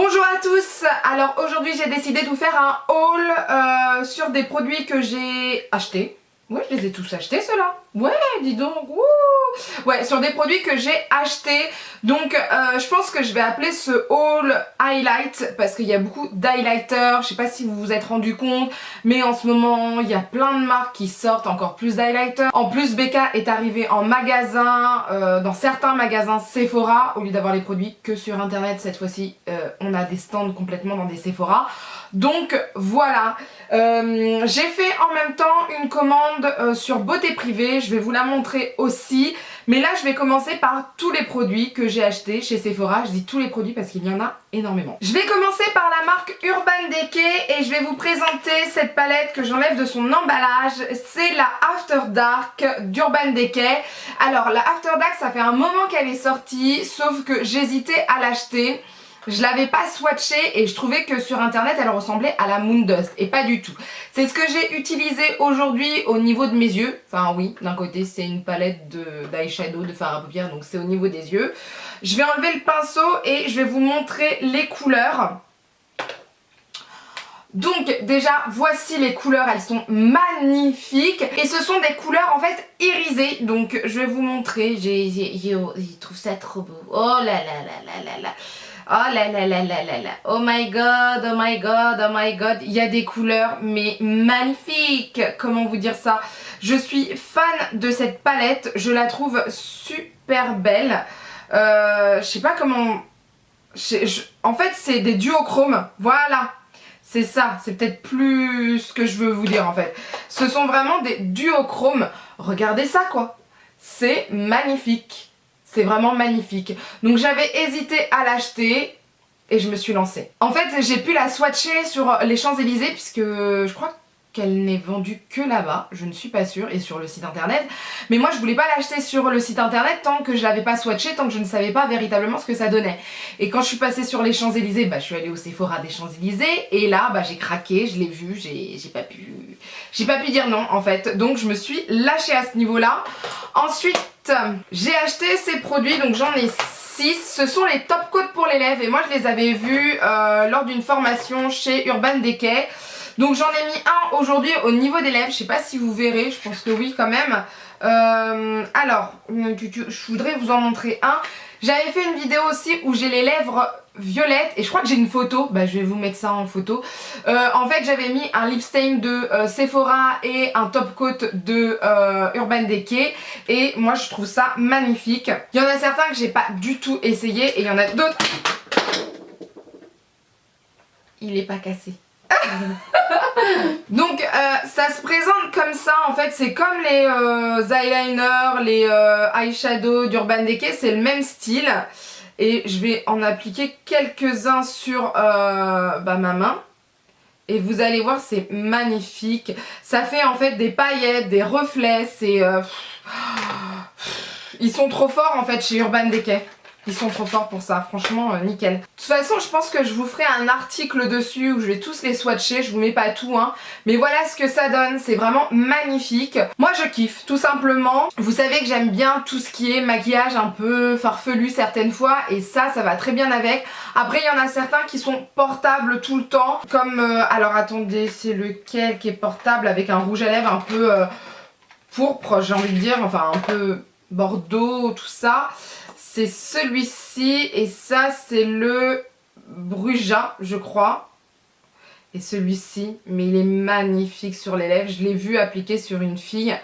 Bonjour à tous. Alors aujourd'hui j'ai décidé de vous faire un haul sur des produits que j'ai achetés. Ouais, je les ai tous achetés ceux-là. Ouais, dis donc. Wouh. Ouais, sur des produits que j'ai achetés. Donc je pense que je vais appeler ce haul highlight parce qu'il y a beaucoup d'highlighters. Je sais pas si vous vous êtes rendu compte, mais en ce moment il y a plein de marques qui sortent encore plus d'highlighters. En plus, Becca est arrivée en magasin, dans certains magasins Sephora, au lieu d'avoir les produits que sur internet. Cette fois-ci on a des stands complètement dans des Sephora. Donc voilà, j'ai fait en même temps une commande sur Beauté Privée, je vais vous la montrer aussi. Mais là je vais commencer par tous les produits que j'ai achetés chez Sephora. Je dis tous les produits parce qu'il y en a énormément. Je vais commencer par la marque Urban Decay et je vais vous présenter cette palette que j'enlève de son emballage. C'est la After Dark d'Urban Decay. Alors la After Dark, ça fait un moment qu'elle est sortie, sauf que j'hésitais à l'acheter. Je l'avais pas swatchée et je trouvais que sur internet elle ressemblait à la Moondust et pas du tout. C'est ce que j'ai utilisé aujourd'hui au niveau de mes yeux. Enfin oui, d'un côté c'est une palette d'eyeshadow, de fard à paupières, donc c'est au niveau des yeux. Je vais enlever le pinceau et je vais vous montrer les couleurs. Donc déjà voici les couleurs, elles sont magnifiques et ce sont des couleurs en fait irisées. Donc je vais vous montrer, je trouve ça trop beau. Oh là là là là là là. Oh là là là là là là, oh my god, oh my god, oh my god, il y a des couleurs mais magnifiques, comment vous dire ça. Je suis fan de cette palette, je la trouve super belle, je sais pas comment, en fait c'est des duochromes, voilà. C'est ça, c'est peut-être plus ce que je veux vous dire en fait. Ce sont vraiment des duochromes, regardez ça quoi, c'est magnifique. C'est vraiment magnifique. Donc j'avais hésité à l'acheter et je me suis lancée. En fait j'ai pu la swatcher sur les Champs-Élysées puisque je crois qu'elle n'est vendue que là-bas. Je ne suis pas sûre, et sur le site internet. Mais moi je voulais pas l'acheter sur le site internet tant que je l'avais pas swatché, tant que je ne savais pas véritablement ce que ça donnait. Et quand je suis passée sur les Champs-Élysées, bah, je suis allée au Sephora des Champs-Élysées et là bah, j'ai craqué, je l'ai vu, j'ai pas pu dire non en fait. Donc je me suis lâchée à ce niveau-là. Ensuite j'ai acheté ces produits, donc j'en ai 6. Ce sont les top coats pour les lèvres et moi je les avais vus lors d'une formation chez Urban Decay. Donc j'en ai mis un aujourd'hui au niveau des lèvres, je sais pas si vous verrez, je pense que oui quand même. Alors, je voudrais vous en montrer un. J'avais fait une vidéo aussi où j'ai les lèvres violettes et je crois que j'ai une photo, bah je vais vous mettre ça en photo. En fait j'avais mis un lip stain de Sephora et un top coat de Urban Decay et moi je trouve ça magnifique. Il y en a certains que j'ai pas du tout essayé et il y en a d'autres. Il est pas cassé. Donc ça se présente comme ça en fait, c'est comme les eyeliners, les eyeshadows d'Urban Decay, c'est le même style. Et je vais en appliquer quelques-uns sur ma main. Et vous allez voir, c'est magnifique. Ça fait en fait des paillettes, des reflets, c'est... Ils sont trop forts en fait chez Urban Decay. Ils sont trop forts pour ça, franchement nickel. De toute façon je pense que je vous ferai un article dessus où je vais tous les swatcher, je vous mets pas tout hein. Mais voilà ce que ça donne, c'est vraiment magnifique. Moi je kiffe tout simplement. Vous savez que j'aime bien tout ce qui est maquillage un peu farfelu certaines fois et ça va très bien avec. Après il y en a certains qui sont portables tout le temps. Comme, alors attendez, c'est lequel qui est portable avec un rouge à lèvres un peu pourpre j'ai envie de dire, enfin un peu bordeaux, tout ça. C'est celui-ci et ça c'est le Bruja je crois. Et celui-ci, mais il est magnifique sur les lèvres. Je l'ai vu appliqué sur une fille.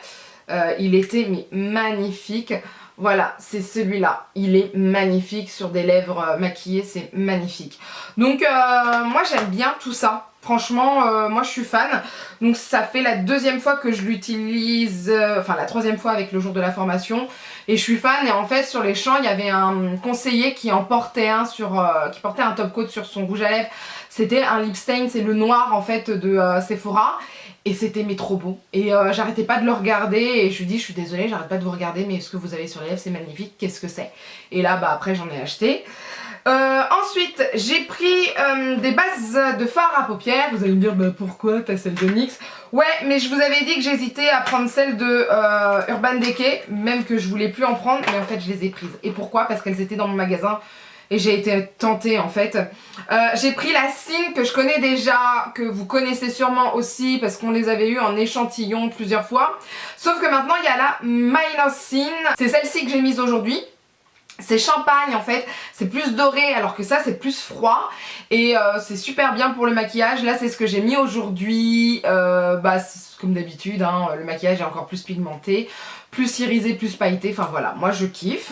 Il était mais magnifique. Voilà, c'est celui-là. Il est magnifique sur des lèvres maquillées, c'est magnifique. Donc moi j'aime bien tout ça. Franchement, moi je suis fan. Donc ça fait la deuxième fois que je l'utilise, enfin la troisième fois avec le jour de la formation. Et je suis fan et en fait sur les champs il y avait un conseiller qui en portait un qui portait un top coat sur son rouge à lèvres. C'était un lip stain, c'est le noir en fait de Sephora. Et c'était mais trop beau. Et j'arrêtais pas de le regarder et je lui dis je suis désolée, j'arrête pas de vous regarder mais ce que vous avez sur les lèvres c'est magnifique, qu'est-ce que c'est? Et là bah après j'en ai acheté. Ensuite j'ai pris des bases de fard à paupières. Vous allez me dire bah pourquoi t'as celle de NYX? Ouais mais je vous avais dit que j'hésitais à prendre celle de Urban Decay, même que je voulais plus en prendre mais en fait je les ai prises. Et pourquoi? Parce qu'elles étaient dans mon magasin et j'ai été tentée en fait. J'ai pris la Sin que je connais déjà, que vous connaissez sûrement aussi parce qu'on les avait eu en échantillon plusieurs fois. Sauf que maintenant il y a la Minor Sin, c'est celle-ci que j'ai mise aujourd'hui. C'est champagne en fait, c'est plus doré alors que ça c'est plus froid et c'est super bien pour le maquillage. Là c'est ce que j'ai mis aujourd'hui, comme d'habitude hein, le maquillage est encore plus pigmenté, plus irisé, plus pailleté, enfin voilà, moi je kiffe.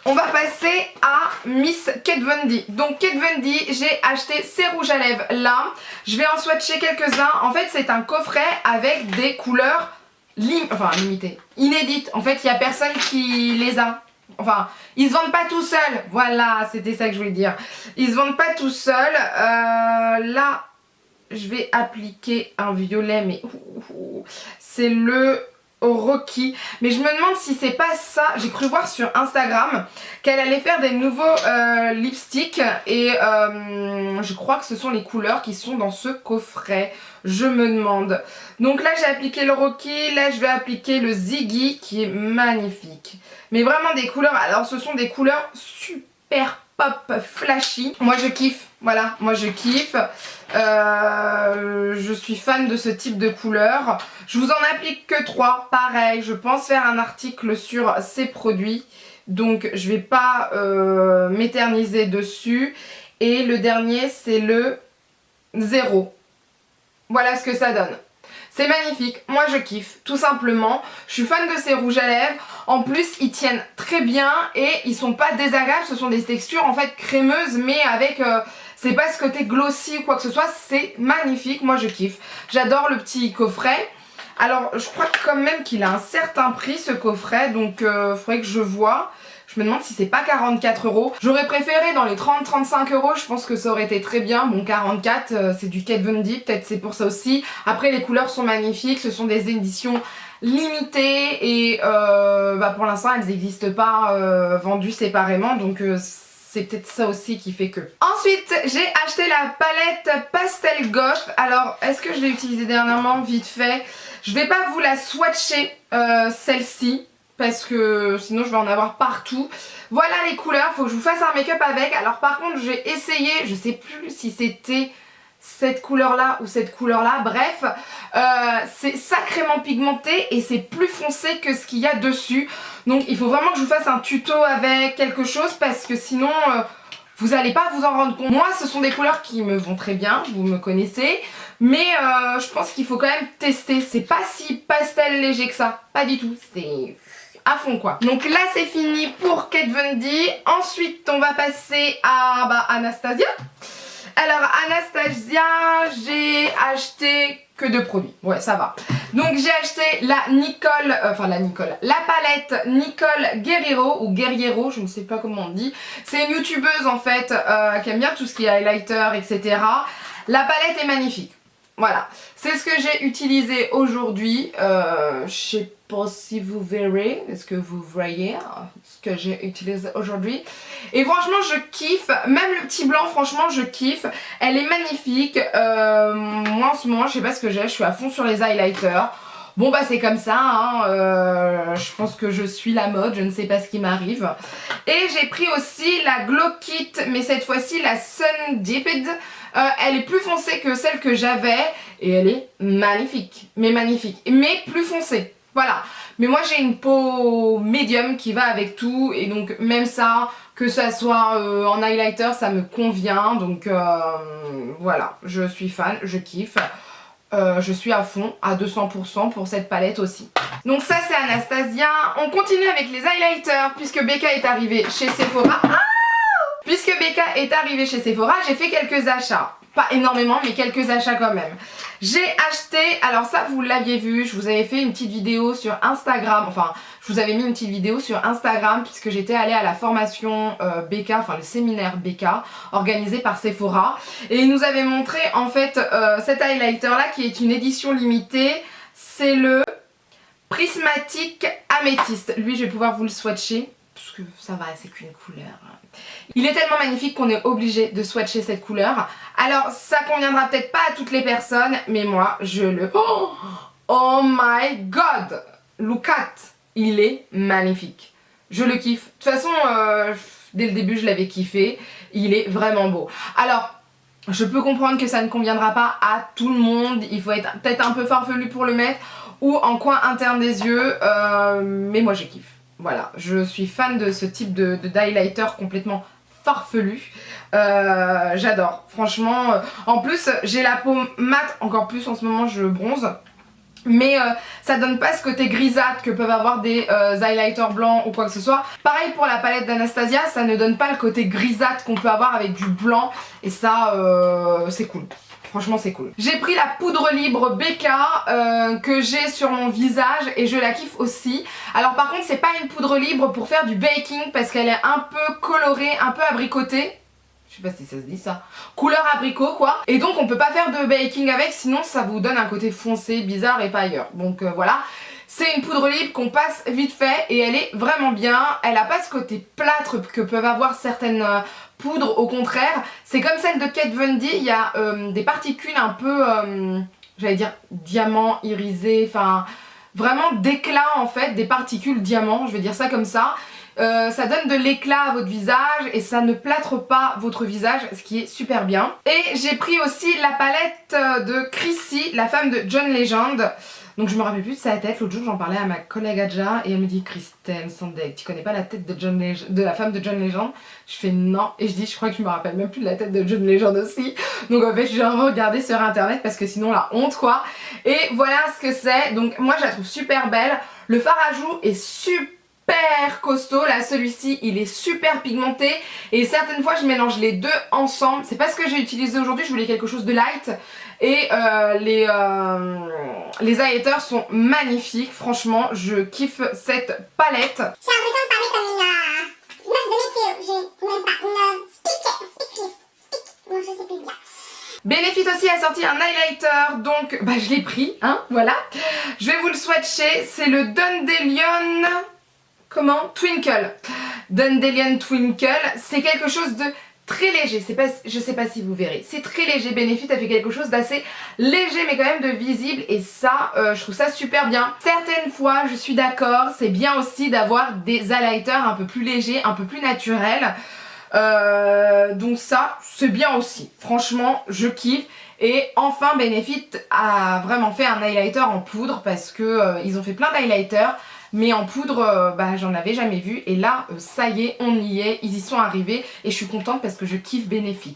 On va passer à Miss Kat Von D. Donc Kat Von D, j'ai acheté ces rouges à lèvres là, je vais en swatcher quelques-uns. En fait c'est un coffret avec des couleurs limitées, inédites, en fait il n'y a personne qui les a. Enfin, ils se vendent pas tout seuls. Voilà, c'était ça que je voulais dire. Ils se vendent pas tout seuls. Là, je vais appliquer un violet, mais c'est le Rocky. Mais je me demande si c'est pas ça. J'ai cru voir sur Instagram qu'elle allait faire des nouveaux lipsticks. Et je crois que ce sont les couleurs qui sont dans ce coffret. Je me demande. Donc là, j'ai appliqué le Rocky. Là, je vais appliquer le Ziggy qui est magnifique. Mais vraiment des couleurs, alors ce sont des couleurs super pop flashy. Moi je kiffe, voilà, moi je kiffe. Je suis fan de ce type de couleurs. Je vous en applique que 3, pareil, je pense faire un article sur ces produits. Donc je vais pas m'éterniser dessus. Et le dernier c'est le 0. Voilà ce que ça donne. C'est magnifique, moi je kiffe, tout simplement. Je suis fan de ces rouges à lèvres. En plus, ils tiennent très bien et ils sont pas désagréables. Ce sont des textures en fait crémeuses, mais avec... c'est pas ce côté glossy ou quoi que ce soit. C'est magnifique, moi je kiffe. J'adore le petit coffret. Alors, je crois quand même qu'il a un certain prix ce coffret, donc faudrait que je vois. Je me demande si c'est pas 44 €. J'aurais préféré dans les 30-35 €, je pense que ça aurait été très bien. Bon, 44, c'est du Kat Von D, peut-être c'est pour ça aussi. Après, les couleurs sont magnifiques, ce sont des éditions limitées et pour l'instant, elles n'existent pas vendues séparément, donc c'est peut-être ça aussi qui fait que. Ensuite, j'ai acheté la palette Pastel Goth. Alors, est-ce que je l'ai utilisée dernièrement? Vite fait. Je vais pas vous la swatcher, celle-ci, parce que sinon je vais en avoir partout. Voilà les couleurs, faut que je vous fasse un make-up avec. Alors par contre j'ai essayé, je sais plus si c'était cette couleur là ou cette couleur là, bref, c'est sacrément pigmenté et c'est plus foncé que ce qu'il y a dessus. Donc il faut vraiment que je vous fasse un tuto avec quelque chose parce que sinon vous n'allez pas vous en rendre compte. Moi ce sont des couleurs qui me vont très bien, vous me connaissez. Mais je pense qu'il faut quand même tester. C'est pas si pastel léger que ça, pas du tout, c'est à fond quoi. Donc là c'est fini pour Kat Von D. Ensuite on va passer à Anastasia. Alors Anastasia, j'ai acheté que 2 produits, ouais ça va. Donc j'ai acheté la la palette Nicole Guerriero ou Guerriero, je ne sais pas comment on dit. C'est une youtubeuse en fait qui aime bien tout ce qui est highlighter, etc. La palette est magnifique. Voilà, c'est ce que j'ai utilisé aujourd'hui. Je sais pas si vous verrez, est-ce que vous voyez ce que j'ai utilisé aujourd'hui. Et franchement, je kiffe. Même le petit blanc, franchement, je kiffe. Elle est magnifique. Moi, en ce moment, je sais pas ce que j'ai. Je suis à fond sur les highlighters. Bon, bah, c'est comme ça. Hein. Je pense que je suis la mode. Je ne sais pas ce qui m'arrive. Et j'ai pris aussi la Glow Kit, mais cette fois-ci, la Sun Dipped. Elle est plus foncée que celle que j'avais et elle est magnifique, mais plus foncée, voilà. Mais moi j'ai une peau médium qui va avec tout et donc même ça, que ça soit en highlighter, ça me convient, donc voilà, je suis fan, je kiffe. Je suis à fond, à 200% pour cette palette aussi. Donc ça c'est Anastasia. On continue avec les highlighters puisque Becca est arrivée chez Sephora. Puisque Becca est arrivée chez Sephora, j'ai fait quelques achats. Pas énormément, mais quelques achats quand même. J'ai acheté, alors ça vous l'aviez vu, je vous avais fait une petite vidéo sur Instagram, enfin je vous avais mis une petite vidéo sur Instagram puisque j'étais allée à la formation Becca, enfin le séminaire Becca, organisé par Sephora. Et il nous avait montré en fait cet highlighter là qui est une édition limitée, c'est le Prismatic Améthyste. Lui je vais pouvoir vous le swatcher. Parce que ça va, c'est qu'une couleur. Il est tellement magnifique qu'on est obligé de swatcher cette couleur. Alors ça conviendra peut-être pas à toutes les personnes, mais moi je le... Oh my god! Look at! Il est magnifique. Je le kiffe. De toute façon, Dès le début je l'avais kiffé, il est vraiment beau. Alors je peux comprendre que ça ne conviendra pas à tout le monde, il faut être peut-être un peu farfelu pour le mettre ou en coin interne des yeux, mais moi je kiffe. Voilà, je suis fan de ce type d'highlighter complètement farfelu. J'adore, franchement. En plus, j'ai la peau mate, encore plus en ce moment je bronze. Mais ça donne pas ce côté grisâtre que peuvent avoir des highlighters blancs ou quoi que ce soit. Pareil pour la palette d'Anastasia, ça ne donne pas le côté grisâtre qu'on peut avoir avec du blanc. Et ça, c'est cool. Franchement c'est cool. J'ai pris la poudre libre BK que j'ai sur mon visage et je la kiffe aussi. Alors par contre c'est pas une poudre libre pour faire du baking parce qu'elle est un peu colorée, un peu abricotée. Je sais pas si ça se dit ça. Couleur abricot quoi. Et donc on peut pas faire de baking avec sinon ça vous donne un côté foncé, bizarre et pas ailleurs. Donc voilà. C'est une poudre libre qu'on passe vite fait et elle est vraiment bien. Elle a pas ce côté plâtre que peuvent avoir certaines poudres, au contraire. C'est comme celle de Kate Von D, il y a des particules un peu, j'allais dire diamant, irisé, enfin vraiment d'éclat en fait, des particules diamant, je vais dire ça comme ça. Ça donne de l'éclat à votre visage et ça ne plâtre pas votre visage, ce qui est super bien. Et j'ai pris aussi la palette de Chrissy, la femme de John Legend. Donc je me rappelle plus de sa tête, l'autre jour j'en parlais à ma collègue Adja et elle me dit Kristen Sandek, tu connais pas la tête de la femme de John Legend? Je fais non et je dis je crois que je me rappelle même plus de la tête de John Legend aussi. Donc en fait je vais regarder sur internet parce que sinon la honte quoi. Et voilà ce que c'est, donc moi je la trouve super belle. Le fard à joues est super costaud, là celui-ci il est super pigmenté et certaines fois je mélange les deux ensemble. C'est pas ce que j'ai utilisé aujourd'hui, je voulais quelque chose de light. Et les highlighters sont magnifiques, franchement je kiffe cette palette. J'ai l'impression de parler comme une meuf de météo, j'ai même pas une speak, bon je sais plus dire. Benefit aussi a sorti un highlighter, donc bah je l'ai pris, hein, voilà. Je vais vous le swatcher, c'est le Dandelion, comment? Twinkle. Dandelion Twinkle, c'est quelque chose de très léger, je sais pas si vous verrez, c'est très léger. Benefit a fait quelque chose d'assez léger mais quand même de visible et ça je trouve ça super bien. Certaines fois je suis d'accord, c'est bien aussi d'avoir des highlighters un peu plus légers, un peu plus naturels, donc ça c'est bien aussi, franchement je kiffe. Et enfin Benefit a vraiment fait un highlighter en poudre parce que ils ont fait plein d'highlighters mais en poudre bah j'en avais jamais vu et là ça y est, on y est, ils y sont arrivés et je suis contente parce que je kiffe Benefit.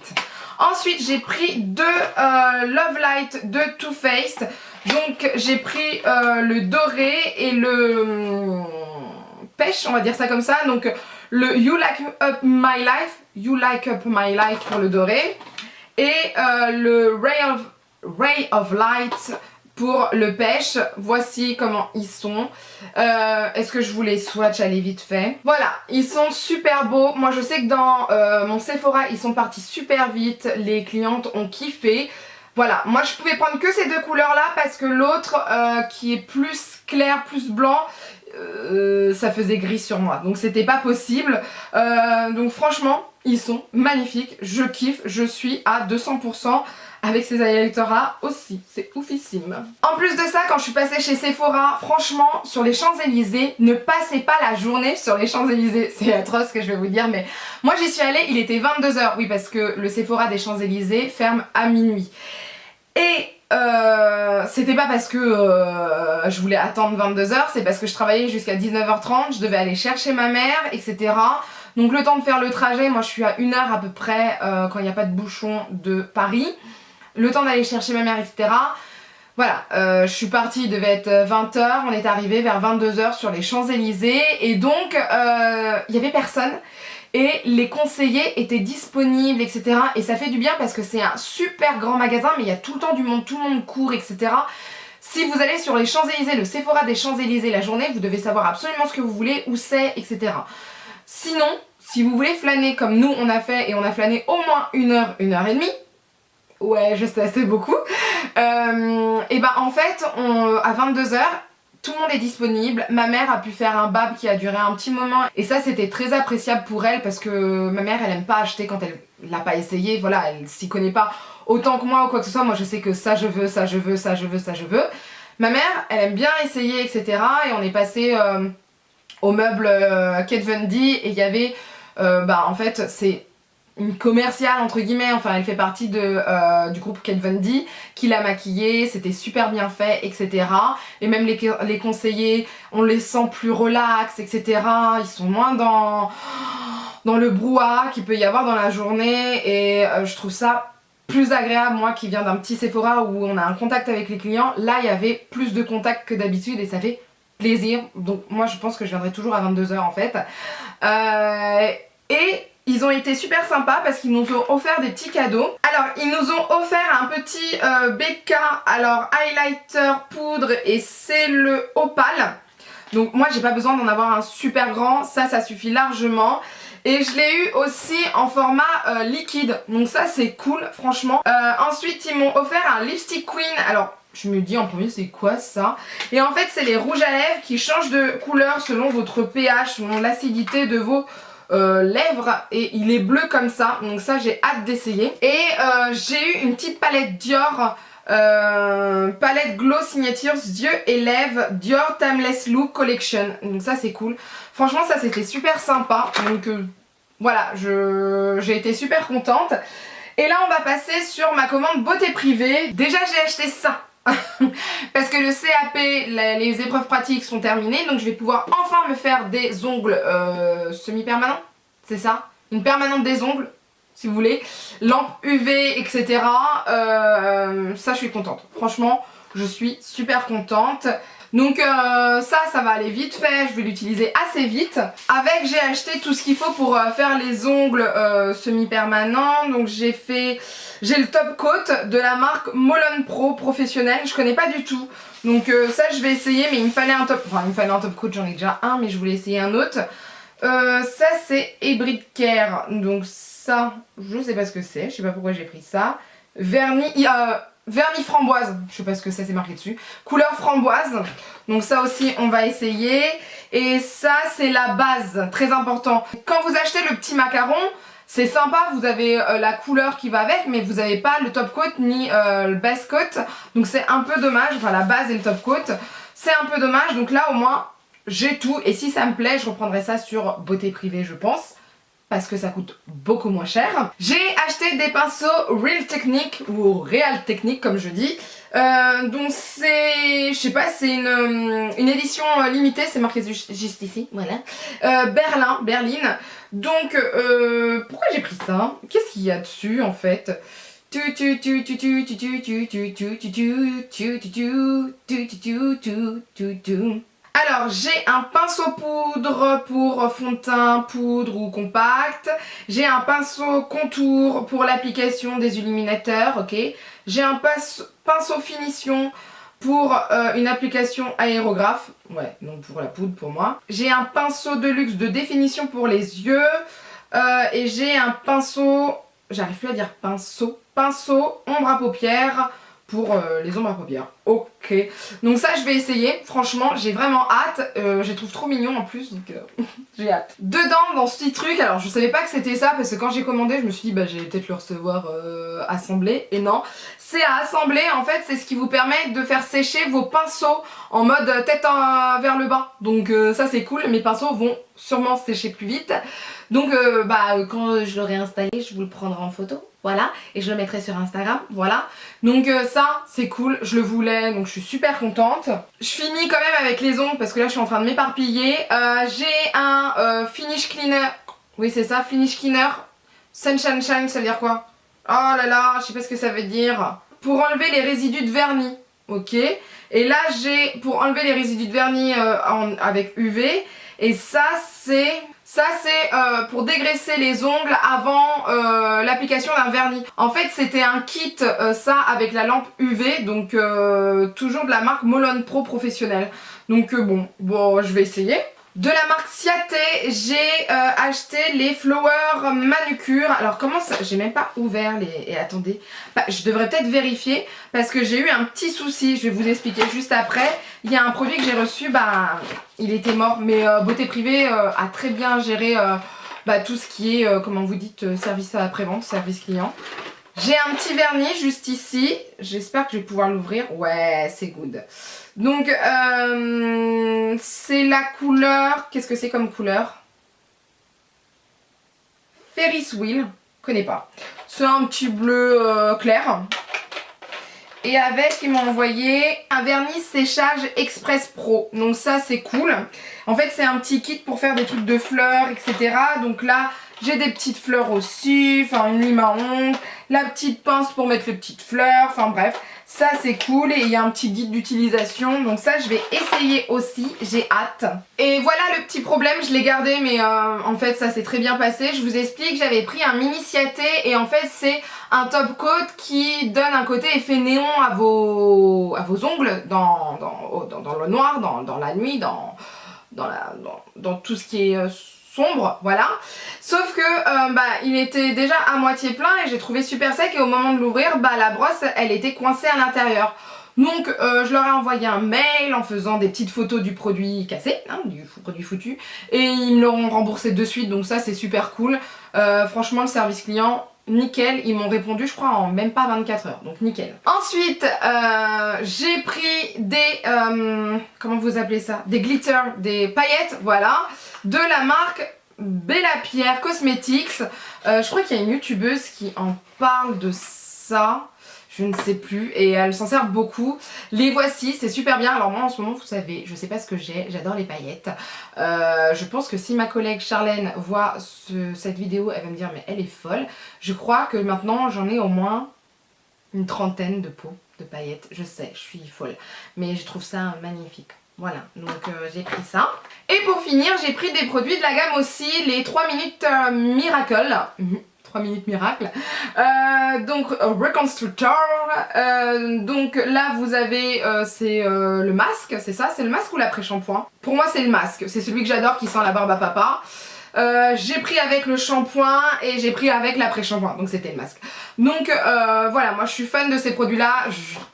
Ensuite j'ai pris deux Love Light de Too Faced, donc j'ai pris le doré et le pêche, on va dire ça comme ça, donc le You Like Up My Life pour le doré et le Ray of Light pour le pêche. Voici comment ils sont. Est-ce que je vous les swatch aller vite fait? Voilà, ils sont super beaux. Moi je sais que dans mon Sephora ils sont partis super vite, les clientes ont kiffé. Voilà, moi je pouvais prendre que ces deux couleurs là parce que l'autre qui est plus clair, plus blanc, ça faisait gris sur moi, donc c'était pas possible. Donc franchement ils sont magnifiques, je kiffe, je suis à 200% avec ces highlighters là aussi, c'est oufissime. En plus de ça, quand je suis passée chez Sephora, franchement sur les Champs-Élysées, ne passez pas la journée sur les Champs-Élysées. C'est atroce ce que je vais vous dire, mais moi j'y suis allée, il était 22 h, oui parce que le Sephora des Champs-Élysées ferme à minuit. Et c'était pas parce que je voulais attendre 22 h, c'est parce que je travaillais jusqu'à 19h30, je devais aller chercher ma mère, etc. Donc le temps de faire le trajet, moi je suis à 1 heure à peu près quand il n'y a pas de bouchon de Paris. Le temps d'aller chercher ma mère, etc. Voilà, je suis partie, il devait être 20 h, on est arrivé vers 22 h sur les Champs-Élysées et donc il y avait personne. Et les conseillers étaient disponibles, etc. Et ça fait du bien parce que c'est un super grand magasin, mais il y a tout le temps du monde, tout le monde court, etc. Si vous allez sur les Champs-Élysées, le Sephora des Champs-Élysées la journée, vous devez savoir absolument ce que vous voulez, où c'est, etc. Sinon, si vous voulez flâner comme nous on a fait, et on a flâné au moins 1 heure, 1 heure et demie, ouais je sais c'est beaucoup, et ben en fait à 22 h, tout le monde est disponible. Ma mère a pu faire un bab qui a duré un petit moment et ça c'était très appréciable pour elle parce que ma mère elle aime pas acheter quand elle l'a pas essayé, voilà, elle s'y connaît pas autant que moi ou quoi que ce soit. Moi je sais que ça je veux, ça je veux, ça je veux, ça je veux. Ma mère elle aime bien essayer, etc. Et on est passé au meuble Kate Von D et il y avait Bah en fait c'est une commerciale entre guillemets, enfin elle fait partie du groupe Kat Von D qui l'a maquillée, c'était super bien fait, etc. Et même les conseillers, on les sent plus relax, etc. Ils sont moins dans le brouhaha qu'il peut y avoir dans la journée et je trouve ça plus agréable. Moi qui viens d'un petit Sephora où on a un contact avec les clients, là il y avait plus de contact que d'habitude et ça fait plaisir. Donc moi je pense que je viendrai toujours à 22 h en fait. Et ils ont été super sympas parce qu'ils nous ont offert des petits cadeaux. Alors ils nous ont offert un petit BK, alors highlighter poudre et c'est le Opal. Donc moi j'ai pas besoin d'en avoir un super grand, ça suffit largement. Et je l'ai eu aussi en format liquide, donc ça c'est cool franchement. Ensuite ils m'ont offert un lipstick queen, alors je me dis en premier c'est quoi ça? Et en fait c'est les rouges à lèvres qui changent de couleur selon votre pH, selon l'acidité de vos lèvres et il est bleu comme ça, donc ça j'ai hâte d'essayer. Et j'ai eu une petite palette Dior, palette Glow Signatures yeux et lèvres Dior Timeless Look Collection, donc ça c'est cool. Franchement ça c'était super sympa, donc voilà, j'ai été super contente. Et là on va passer sur ma commande beauté privée. Déjà j'ai acheté ça parce que le CAP, les épreuves pratiques sont terminées, donc je vais pouvoir enfin me faire des ongles semi-permanents, c'est ça? Une permanente des ongles, si vous voulez, lampe UV, etc. Ça je suis contente, franchement je suis super contente. Donc ça va aller vite fait, je vais l'utiliser assez vite. Avec j'ai acheté tout ce qu'il faut pour faire les ongles semi-permanents. Donc j'ai le top coat de la marque Molon Pro professionnel, je connais pas du tout. Donc ça je vais essayer, mais il me fallait un top coat, j'en ai déjà un mais je voulais essayer un autre. Ça c'est Hybrid Care, donc ça je sais pas ce que c'est, je sais pas pourquoi j'ai pris ça. Vernis framboise, je sais pas ce que c'est marqué dessus. Couleur framboise, donc ça aussi on va essayer. Et ça c'est la base, très important. Quand vous achetez le petit macaron, c'est sympa, vous avez la couleur qui va avec, mais vous n'avez pas le top coat ni le base coat. Donc c'est un peu dommage, enfin la base et le top coat, c'est un peu dommage. Donc là au moins j'ai tout et si ça me plaît je reprendrai ça sur beauté privée je pense, parce que ça coûte beaucoup moins cher. J'ai acheté des pinceaux Real Technique ou Real Technique comme je dis. Donc c'est, je sais pas, c'est une édition limitée, c'est marqué juste ici, voilà. Berlin. Donc pourquoi j'ai pris ça? Qu'est-ce qu'il y a dessus en fait? Alors j'ai un pinceau poudre pour fond de teint, poudre ou compact. J'ai un pinceau contour pour l'application des illuminateurs, ok. J'ai un pinceau finition pour une application aérographe, ouais, donc pour la poudre pour moi. J'ai un pinceau de luxe de définition pour les yeux. Et j'ai un pinceau, j'arrive plus à dire pinceau ombre à paupières pour les ombres à paupières. Ok, donc ça je vais essayer, franchement j'ai vraiment hâte, je les trouve trop mignons en plus, donc j'ai hâte. Dedans dans ce petit truc, alors je savais pas que c'était ça parce que quand j'ai commandé je me suis dit bah j'allais peut-être le recevoir assemblé, et non, c'est à assembler en fait, c'est ce qui vous permet de faire sécher vos pinceaux en mode tête vers le bas, donc ça c'est cool, mes pinceaux vont sûrement sécher plus vite. Donc quand je l'aurai installé, je vous le prendrai en photo, voilà, et je le mettrai sur Instagram, voilà. Donc ça c'est cool, je le voulais, donc je suis super contente. Je finis quand même avec les ongles parce que là je suis en train de m'éparpiller. J'ai un finish cleaner, oui c'est ça, finish cleaner, Sunshine Shine, ça veut dire quoi? Oh là là, je sais pas ce que ça veut dire. Pour enlever les résidus de vernis, ok. Et là j'ai pour enlever les résidus de vernis avec UV, et ça c'est pour dégraisser les ongles avant l'application d'un vernis. En fait c'était un kit ça avec la lampe UV, donc toujours de la marque Molon Pro professionnelle. Donc bon je vais essayer. De la marque Ciaté, j'ai acheté les Flower Manucure. Alors comment ça? J'ai même pas ouvert les... Et attendez, je devrais peut-être vérifier parce que j'ai eu un petit souci. Je vais vous expliquer juste après. Il y a un produit que j'ai reçu, il était mort. Mais Beauté Privée a très bien géré tout ce qui est, comment vous dites, service après-vente, service client. J'ai un petit vernis juste ici. J'espère que je vais pouvoir l'ouvrir. Ouais, c'est good. Donc, c'est la couleur... Qu'est-ce que c'est comme couleur? Ferris Wheel, je connais pas. C'est un petit bleu clair. Et avec, ils m'ont envoyé un vernis séchage Express Pro. Donc ça, c'est cool. En fait, c'est un petit kit pour faire des trucs de fleurs, etc. Donc là, j'ai des petites fleurs aussi. Enfin, une lime à ongles. La petite pince pour mettre les petites fleurs. Enfin bref, ça c'est cool. Et il y a un petit guide d'utilisation. Donc ça, je vais essayer aussi. J'ai hâte. Et voilà le petit problème. Je l'ai gardé, mais en fait, ça s'est très bien passé. Je vous explique, j'avais pris un mini Ciaté. Et en fait, c'est un top coat qui donne un côté effet néon à vos ongles dans le noir, dans la nuit, dans tout ce qui est sombre, voilà. Sauf que il était déjà à moitié plein et j'ai trouvé super sec et au moment de l'ouvrir, la brosse elle était coincée à l'intérieur. Donc je leur ai envoyé un mail en faisant des petites photos du produit cassé, hein, du produit foutu, et ils me l'auront remboursé de suite, donc ça c'est super cool. Franchement le service client, nickel, ils m'ont répondu je crois en même pas 24 heures, donc nickel. Ensuite j'ai pris des, comment vous appelez ça, des glitters, des paillettes, voilà, de la marque Bella Pierre Cosmetics. Je crois qu'il y a une youtubeuse qui en parle de ça. Je ne sais plus et elle s'en sert beaucoup. Les voici, c'est super bien. Alors moi en ce moment vous savez, je sais pas ce que j'ai, j'adore les paillettes. Je pense que si ma collègue Charlène voit cette vidéo, elle va me dire mais elle est folle. Je crois que maintenant j'en ai au moins une trentaine de pots de paillettes. Je sais, je suis folle. Mais je trouve ça magnifique. Voilà, donc j'ai pris ça. Et pour finir, j'ai pris des produits de la gamme aussi, les 3 minutes Miracle. 3 minutes miracle. Donc Reconstructor. Donc là vous avez c'est le masque, c'est ça? C'est le masque ou l'après-shampoing? Pour moi c'est le masque, c'est celui que j'adore qui sent la barbe à papa. J'ai pris avec le shampoing et j'ai pris avec l'après-shampoing, donc c'était le masque. Donc voilà, moi je suis fan de ces produits là,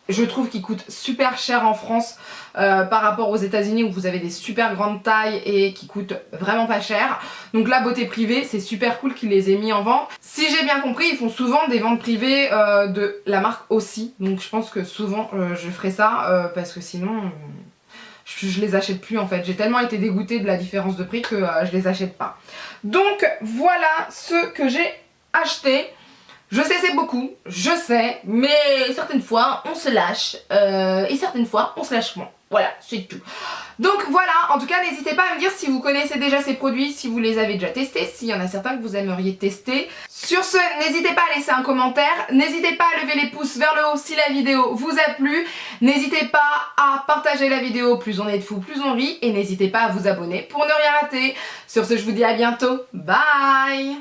je trouve qu'ils coûtent super cher en France par rapport aux États-Unis où vous avez des super grandes tailles et qui coûtent vraiment pas cher. Donc la beauté privée, c'est super cool qu'ils les aient mis en vente. Si j'ai bien compris, ils font souvent des ventes privées de la marque aussi, donc je pense que souvent je ferai ça parce que sinon je les achète plus en fait. J'ai tellement été dégoûtée de la différence de prix que je les achète pas. Donc voilà ce que j'ai acheté. Je sais c'est beaucoup, je sais, mais certaines fois on se lâche et certaines fois on se lâche moins. Voilà, c'est tout. Donc voilà, en tout cas n'hésitez pas à me dire si vous connaissez déjà ces produits, si vous les avez déjà testés, s'il y en a certains que vous aimeriez tester. Sur ce, n'hésitez pas à laisser un commentaire, n'hésitez pas à lever les pouces vers le haut si la vidéo vous a plu, n'hésitez pas à partager la vidéo, plus on est de fous, plus on rit, et n'hésitez pas à vous abonner pour ne rien rater. Sur ce, je vous dis à bientôt, bye!